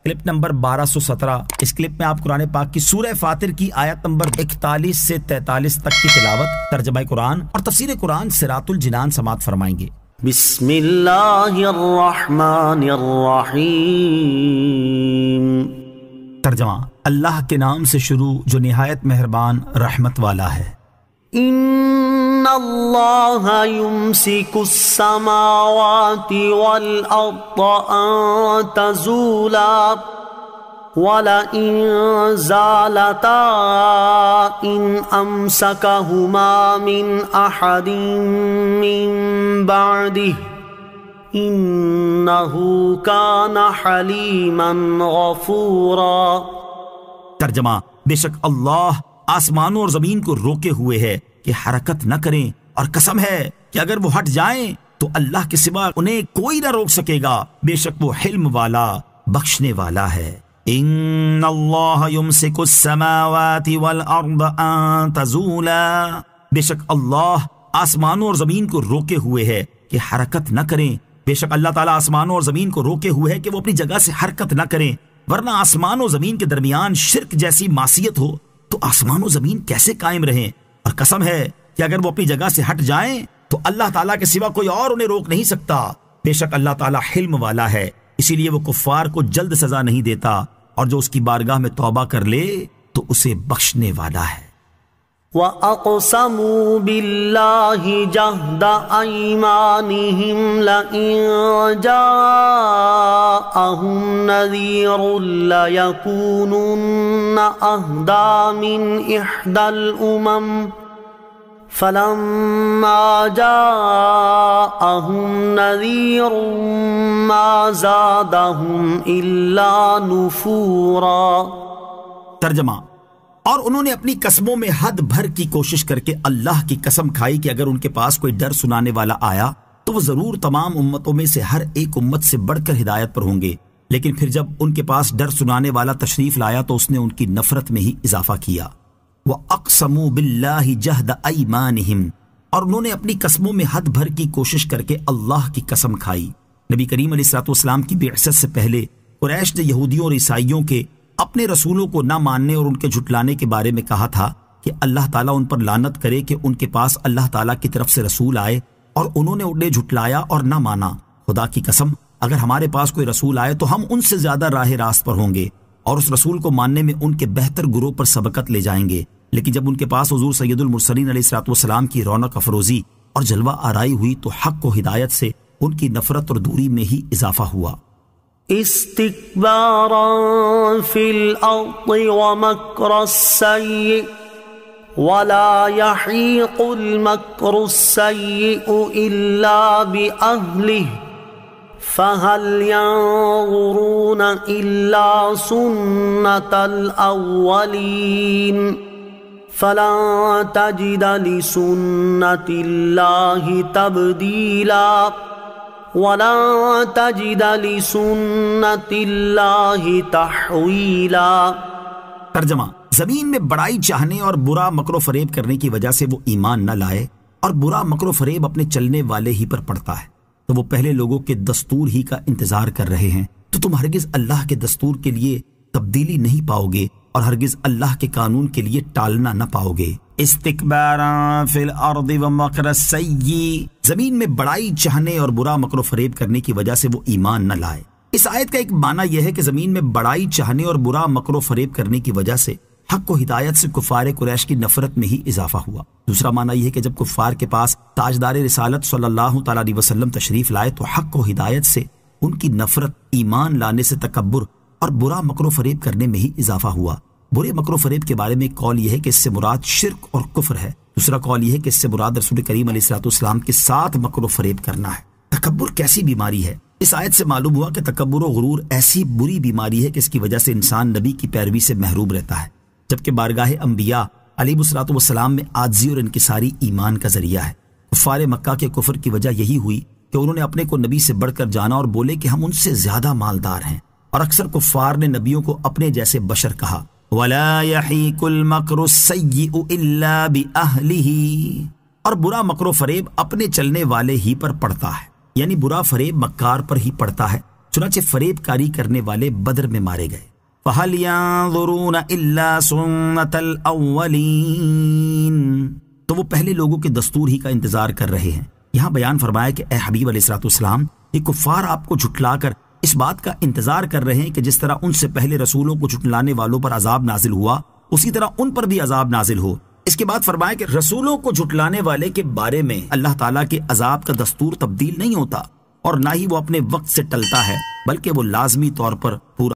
Clip number 1217۔ اس clip میں آپ قرآن پاک کی سورہ فاطر کی آیت نمبر 41 سے 43 تک کی تلاوت، ترجمہ قرآن اور تفسیر قرآن صراط الجنان سماعت فرمائیں گے۔ بسم اللہ الرحمن الرحیم۔ ترجمہ، اللہ کے نام سے شروع جو نہایت مہربان رحمت والا ہے۔ ان اللہ یمسک السماوات والارض ان تزولا وَلَئِن زَالَتَا إِنْ أَمْسَكَهُمَا مِنْ أَحَدٍ مِّن بَعْدِهِ إِنَّهُ كَانَ حَلِيمًا غَفُورًا۔ ترجمہ، بے شک اللہ آسمانوں اور زمین کو روکے ہوئے ہے کہ حرکت نہ کریں، اور قسم ہے کہ اگر وہ ہٹ جائیں تو اللہ کے سوا انہیں کوئی نہ روک سکے گا، بے شک وہ حلم والا بخشنے والا ہے۔ ان اللہ یمسک السماوات والارض ان تزولا، بے شک اللہ آسمانوں اور زمین کو روکے ہوئے ہے کہ حرکت نہ کریں، بے شک اللہ تعالیٰ آسمانوں اور زمین کو روکے ہوئے ہے کہ وہ اپنی جگہ سے حرکت نہ کریں، ورنہ آسمان و زمین کے درمیان شرک جیسی معصیت ہو تو آسمان و زمین کیسے قائم رہیں، اور قسم ہے کہ اگر وہ اپنی جگہ سے ہٹ جائیں تو اللہ تعالیٰ کے سوا کوئی اور انہیں روک نہیں سکتا، بے شک اللہ تعالیٰ حلم والا ہے، اسی لیے وہ کفار کو جلد سزا نہیں دیتا، اور جو اس کی بارگاہ میں توبہ کر لے تو اسے بخشنے والا ہے۔ وَأَقْسَمُوا بِاللَّهِ جَهْدَ أَيْمَانِهِمْ لَئِن جَاءَهُمْ نَذِيرٌ لَيَكُونُنَّ أَهْدَىٰ مِنْ إِحْدَى الْأُمَمِ فَلَمَّا جَاءَهُمْ نَذِيرٌ مَا زَادَهُمْ إِلَّا نُفُورًا۔ ترجمہ، اور انہوں نے اپنی قسموں میں حد بھر کی کوشش کر کے اللہ کی قسم کھائی کہ اگر ان کے پاس کوئی ڈر سنانے والا آیا تو وہ ضرور تمام امتوں میں سے ہر ایک امت سے بڑھ کر ہدایت پر ہوں گے، لیکن پھر جب ان کے پاس ڈر سنانے والا تشریف لایا تو اس نے ان کی نفرت میں ہی اضافہ کیا۔ وَأَقْسَمُوا بِاللَّهِ جَهْدَ أَيْمَانِهِمْ، اور انہوں نے اپنی قسموں میں حد بھر کی کوشش کر کے اللہ کی قسم کھائی۔ نبی کریم علیہ السلام کی بعثت سے پہلے قریش نے یہودیوں اور عیسائیوں کے اپنے رسولوں کو نہ ماننے اور ان کے جھٹلانے کے بارے میں کہا تھا کہ اللہ تعالیٰ ان پر لعنت کرے کہ ان کے پاس اللہ تعالیٰ کی طرف سے رسول آئے اور انہوں نے انہیں جھٹلایا اور نہ مانا۔ خدا کی قسم، اگر ہمارے پاس کوئی رسول آئے تو ہم ان سے زیادہ راہ راست پر ہوں گے اور اس رسول کو ماننے میں ان کے بہتر گروہ پر سبقت لے جائیں گے، لیکن جب ان کے پاس حضور سید المرسلین علیہ السلام کی رونق افروزی اور جلوہ آرائی ہوئی تو حق و ہدایت سے ان کی نفرت اور دوری میں ہی اضافہ ہوا۔ استکبارا فی الارض ومکر السیئ ولا یحیق المکر السیئ الا بأہلہ فہل ینظرون الا سنت الاولین فلن تجد لسنت اللہ تبدیلا وَلَن تَجِدَ لِسُنَّتِ اللَّهِ تَحْوِيلًا۔ ترجمہ، زمین میں بڑائی چاہنے اور برا مکر و فریب کرنے کی وجہ سے وہ ایمان نہ لائے اور برا مکر و فریب اپنے چلنے والے ہی پر پڑتا ہے تو وہ پہلے لوگوں کے دستور ہی کا انتظار کر رہے ہیں، تو تم ہرگز اللہ کے دستور کے لیے تبدیلی نہیں پاؤ گے اور ہرگز اللہ کے قانون کے لیے ٹالنا نہ پاؤ گے۔ استکبارا فی الارض ومکر السیئ، زمین میں بڑائی چاہنے اور برا مکر و فریب کرنے کی وجہ سے وہ ایمان نہ لائے۔ اس آیت کا ایک معنی یہ ہے کہ زمین میں بڑائی چاہنے اور برا مکر و فریب کرنے کی وجہ سے حق و ہدایت سے کفار قریش کی نفرت میں ہی اضافہ ہوا۔ دوسرا معنی یہ ہے کہ جب کفار کے پاس تاجدار رسالت صلی اللہ تعالی علیہ وسلم تشریف لائے تو حق و ہدایت سے ان کی نفرت، ایمان لانے سے تکبر اور برا مکر و فریب کرنے میں ہی اضافہ ہوا۔ برے مکر و فریب کے بارے میں ایک قول یہ ہے کہ اس سے مراد شرک اور کفر ہے، دوسرا قول یہ ہے کہ اس سے مراد رسول کریم علیہ السلام کے ساتھ مکر و فریب کرنا ہے۔ تکبر کیسی بیماری ہے؟ اس آیت سے معلوم ہوا کہ تکبر و غرور ایسی بری بیماری ہے کہ اس کی وجہ سے انسان نبی کی پیروی سے محروم رہتا ہے، جبکہ بارگاہ انبیاء علیہ السلام میں عاجزی اور انکساری ایمان کا ذریعہ ہے۔ کفار مکہ کے کفر کی وجہ یہی ہوئی کہ انہوں نے اپنے کو نبی سے بڑھ کر جانا اور بولے کہ ہم ان سے زیادہ مالدار ہیں، اور اکثر کفار نے نبیوں کو اپنے جیسے بشر کہا۔ وَلَا يَحِيقُ الْمَكْرُ السَّيِّئُ إِلَّا بِأَهْلِهِ، اور برا مکر و فریب اپنے چلنے والے ہی پر پڑتا ہے، یعنی برا فریب مکار پر ہی پڑتا ہے چنانچہ فریب کاری کرنے والے بدر میں مارے گئے۔ فَهَلْ يَنظُرُونَ إِلَّا سُنَّةَ الْأَوَّلِينَ، تو وہ پہلے لوگوں کے دستور ہی کا انتظار کر رہے ہیں۔ یہاں بیان فرمایا کہ اے حبیب علیہ الصلوۃ والسلام، یہ کفار آپ کو جھٹلا کر اس بات کا انتظار کر رہے ہیں کہ جس طرح ان سے پہلے رسولوں کو جھٹلانے والوں پر عذاب نازل ہوا اسی طرح ان پر بھی عذاب نازل ہو۔ اس کے بعد فرمایا کہ رسولوں کو جھٹلانے والے کے بارے میں اللہ تعالیٰ کے عذاب کا دستور تبدیل نہیں ہوتا اور نہ ہی وہ اپنے وقت سے ٹلتا ہے، بلکہ وہ لازمی طور پر پورا